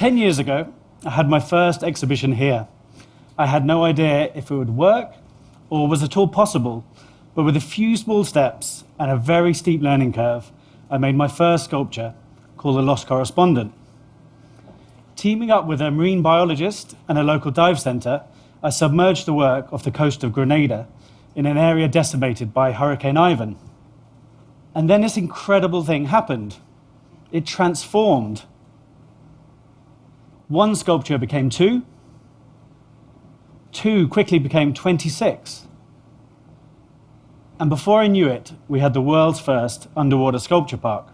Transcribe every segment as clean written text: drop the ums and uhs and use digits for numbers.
10 years ago, I had my first exhibition here. I had no idea if it would work or was at all possible, but with a few small steps and a very steep learning curve, I made my first sculpture called The Lost Correspondent. Teaming up with a marine biologist and a local dive centre, I submerged the work off the coast of Grenada in an area decimated by Hurricane Ivan. And then this incredible thing happened. It transformed. One sculpture became two. Two quickly became 26. And before I knew it, we had the world's first underwater sculpture park.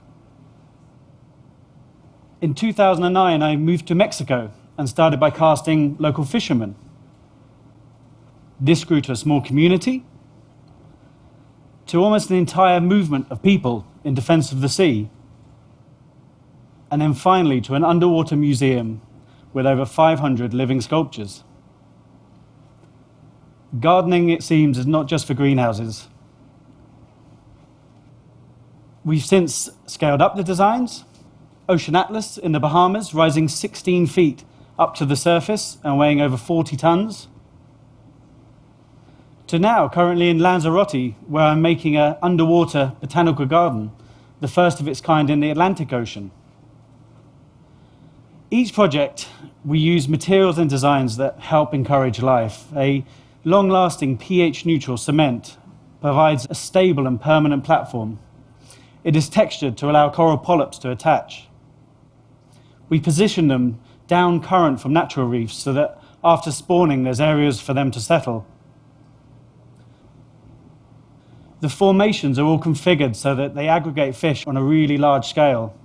In 2009, I moved to Mexico and started by casting local fishermen. This grew to a small community, to almost an entire movement of people in defense of the sea, and then finally to an underwater museum with over 500 living sculptures. Gardening, it seems, is not just for greenhouses. We've since scaled up the designs. Ocean Atlas in the Bahamas, rising 16 feet up to the surface and weighing over 40 tons. To now, currently in Lanzarote, where I'm making an underwater botanical garden, the first of its kind in the Atlantic Ocean. Each project, we use materials and designs that help encourage life. A long-lasting pH-neutral cement provides a stable and permanent platform. It is textured to allow coral polyps to attach. We position them down current from natural reefs so that after spawning there's areas for them to settle. The formations are all configured so that they aggregate fish on a really large scale.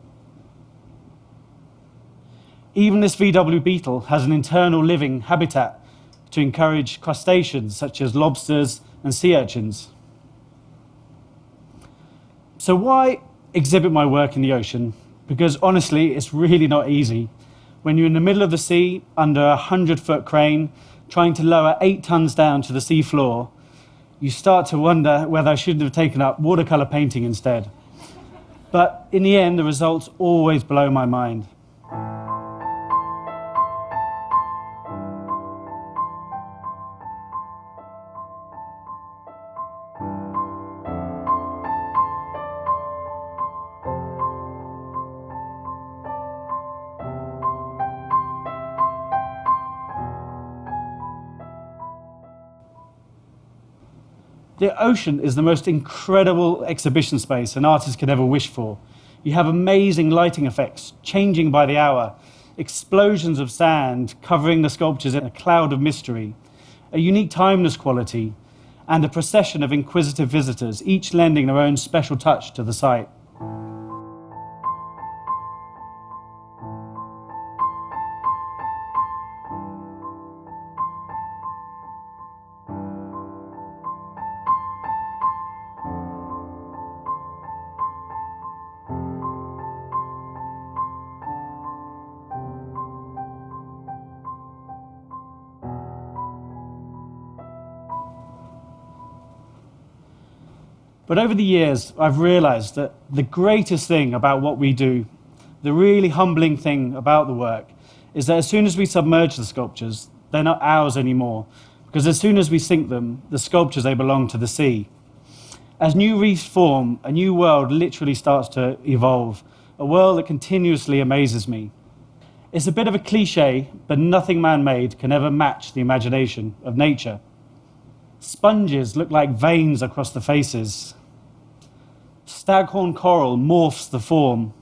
Even this VW beetle has an internal living habitat to encourage crustaceans such as lobsters and sea urchins. So why exhibit my work in the ocean? Because honestly, it's really not easy. When you're in the middle of the sea, under a 100-foot crane, trying to lower 8 tons down to the sea floor, you start to wonder whether I shouldn't have taken up watercolor painting instead. But in the end, the results always blow my mind. The ocean is the most incredible exhibition space an artist could ever wish for. You have amazing lighting effects, changing by the hour, explosions of sand covering the sculptures in a cloud of mystery, a unique timeless quality, and a procession of inquisitive visitors, each lending their own special touch to the site. But over the years, I've realized that the greatest thing about what we do, the really humbling thing about the work, is that as soon as we submerge the sculptures, they're not ours anymore, because as soon as we sink them, the sculptures, they belong to the sea. As new reefs form, a new world literally starts to evolve, a world that continuously amazes me. It's a bit of a cliche, but nothing man-made can ever match the imagination of nature. Sponges look like veins across the faces. Staghorn coral morphs the form.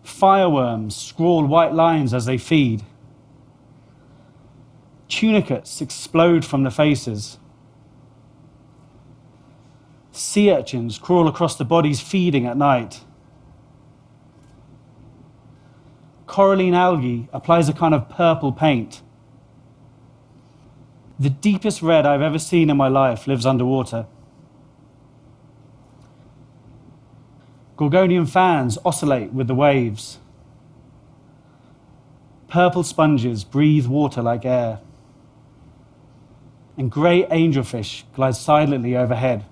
Fireworms scrawl white lines as they feed. Tunicates explode from the faces. Sea urchins crawl across the bodies feeding at night. Coralline algae applies a kind of purple paint. The deepest red I've ever seen in my life lives underwater. Gorgonian fans oscillate with the waves. Purple sponges breathe water like air. And grey angelfish glide silently overhead.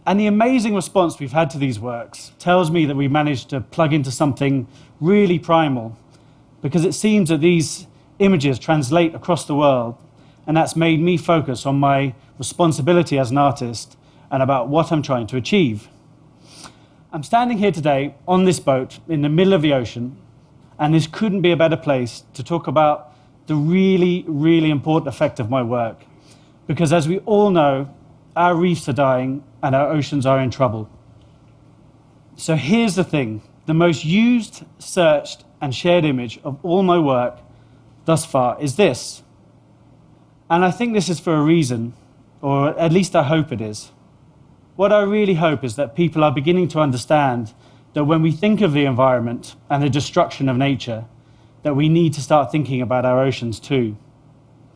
And the amazing response we've had to these works tells me that we managed to plug into something really primal, because it seems that these images translate across the world, and that's made me focus on my responsibility as an artist and about what I'm trying to achieve. I'm standing here today on this boat in the middle of the ocean, and this couldn't be a better place to talk about the really, really important effect of my work. Because as we all know, our reefs are dying and our oceans are in trouble. So here's the thing. The most used, searched, and shared image of all my work thus far is this. And I think this is for a reason, or at least I hope it is. What I really hope is that people are beginning to understand that when we think of the environment and the destruction of nature, that we need to start thinking about our oceans too.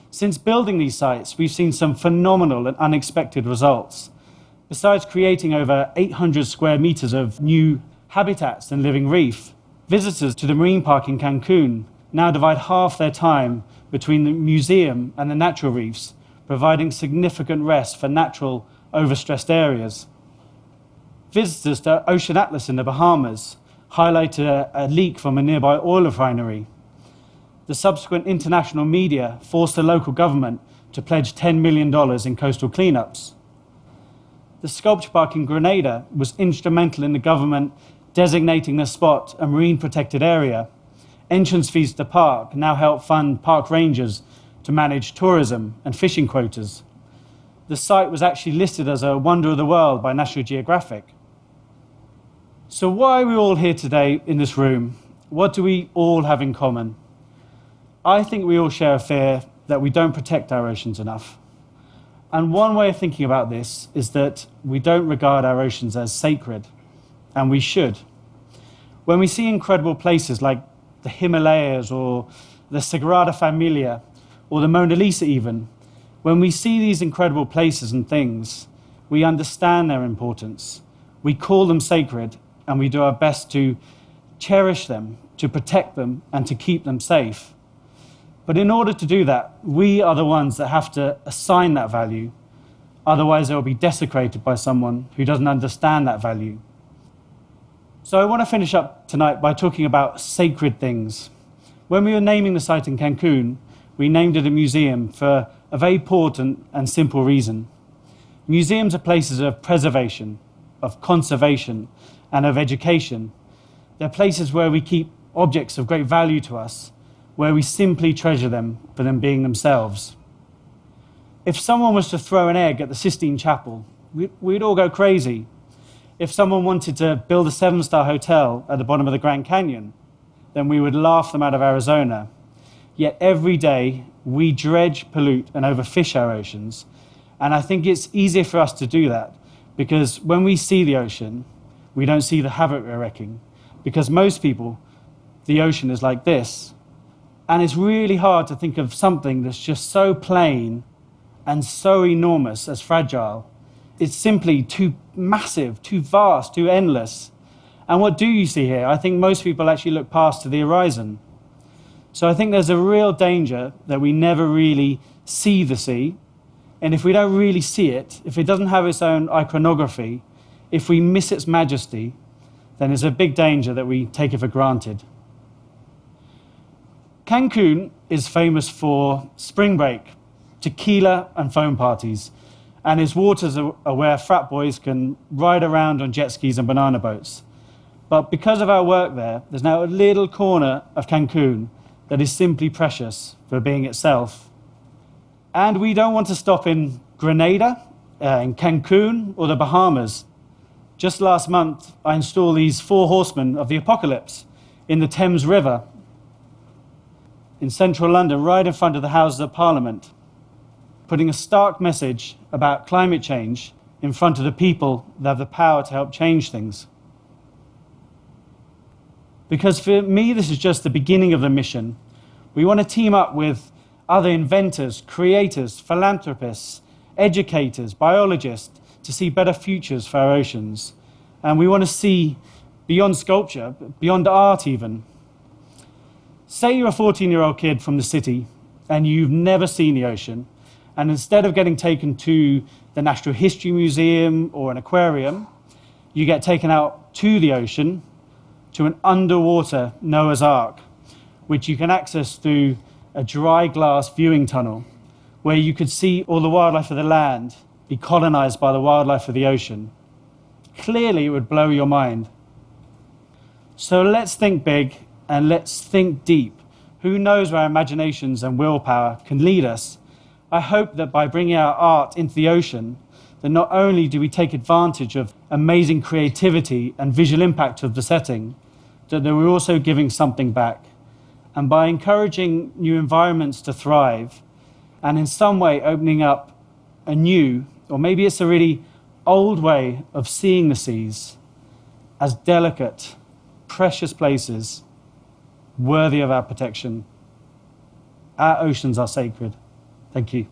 Since building these sites, we've seen some phenomenal and unexpected results. Besides creating over 800 square meters of new habitats and living reef, visitors to the marine park in Cancun now divide half their time between the museum and the natural reefs, providing significant rest for natural, overstressed areas. Visitors to Ocean Atlas in the Bahamas highlighted a leak from a nearby oil refinery. The subsequent international media forced the local government to pledge $10 million in coastal cleanups. The sculpture park in Grenada was instrumental in the government designating the spot a marine protected area. Entrance fees to the park now help fund park rangers to manage tourism and fishing quotas. The site was actually listed as a wonder of the world by National Geographic. So why are we all here today in this room? What do we all have in common? I think we all share a fear that we don't protect our oceans enough. And one way of thinking about this is that we don't regard our oceans as sacred, and we should. When we see incredible places like the Himalayas or the Sagrada Familia or the Mona Lisa even, when we see these incredible places and things, we understand their importance. We call them sacred, and we do our best to cherish them, to protect them, and to keep them safe. But in order to do that, we are the ones that have to assign that value. Otherwise, it will be desecrated by someone who doesn't understand that value. So I want to finish up tonight by talking about sacred things. When we were naming the site in Cancun, we named it a museum for a very important and simple reason. Museums are places of preservation, of conservation, and of education. They're places where we keep objects of great value to us, where we simply treasure them for them being themselves. If someone was to throw an egg at the Sistine Chapel, we'd all go crazy. If someone wanted to build a 7-star hotel at the bottom of the Grand Canyon, then we would laugh them out of Arizona. Yet every day, we dredge, pollute, and overfish our oceans. And I think it's easier for us to do that because when we see the ocean, we don't see the havoc we're wrecking. Because most people, the ocean is like this. And it's really hard to think of something that's just so plain and so enormous as fragile. It's simply too massive, too vast, too endless. And what do you see here? I think most people actually look past to the horizon. So I think there's a real danger that we never really see the sea. And if we don't really see it, if it doesn't have its own iconography, if we miss its majesty, then there's a big danger that we take it for granted. Cancun is famous for spring break, tequila and foam parties, and its waters are where frat boys can ride around on jet skis and banana boats. But because of our work there, there's now a little corner of Cancun that is simply precious for being itself. And we don't want to stop in Grenada, in Cancun, or the Bahamas. Just last month, I installed these 4 horsemen of the apocalypse in the Thames River in central London, right in front of the Houses of Parliament, putting a stark message about climate change in front of the people that have the power to help change things. Because for me, this is just the beginning of the mission. We want to team up with other inventors, creators, philanthropists, educators, biologists, to see better futures for our oceans. And we want to see beyond sculpture, beyond art even. Say you're a 14-year-old kid from the city and you've never seen the ocean, And instead of getting taken to the Natural History Museum or an aquarium, you get taken out to the ocean, to an underwater Noah's Ark, which you can access through a dry glass viewing tunnel, where you could see all the wildlife of the land be colonized by the wildlife of the ocean. Clearly, it would blow your mind. So let's think big and let's think deep. Who knows where our imaginations and willpower can lead us? I hope that by bringing our art into the ocean, that not only do we take advantage of amazing creativity and visual impact of the setting, that we're also giving something back. And by encouraging new environments to thrive, and in some way opening up a new, or maybe it's a really old way of seeing the seas as delicate, precious places worthy of our protection. Our oceans are sacred. Thank you.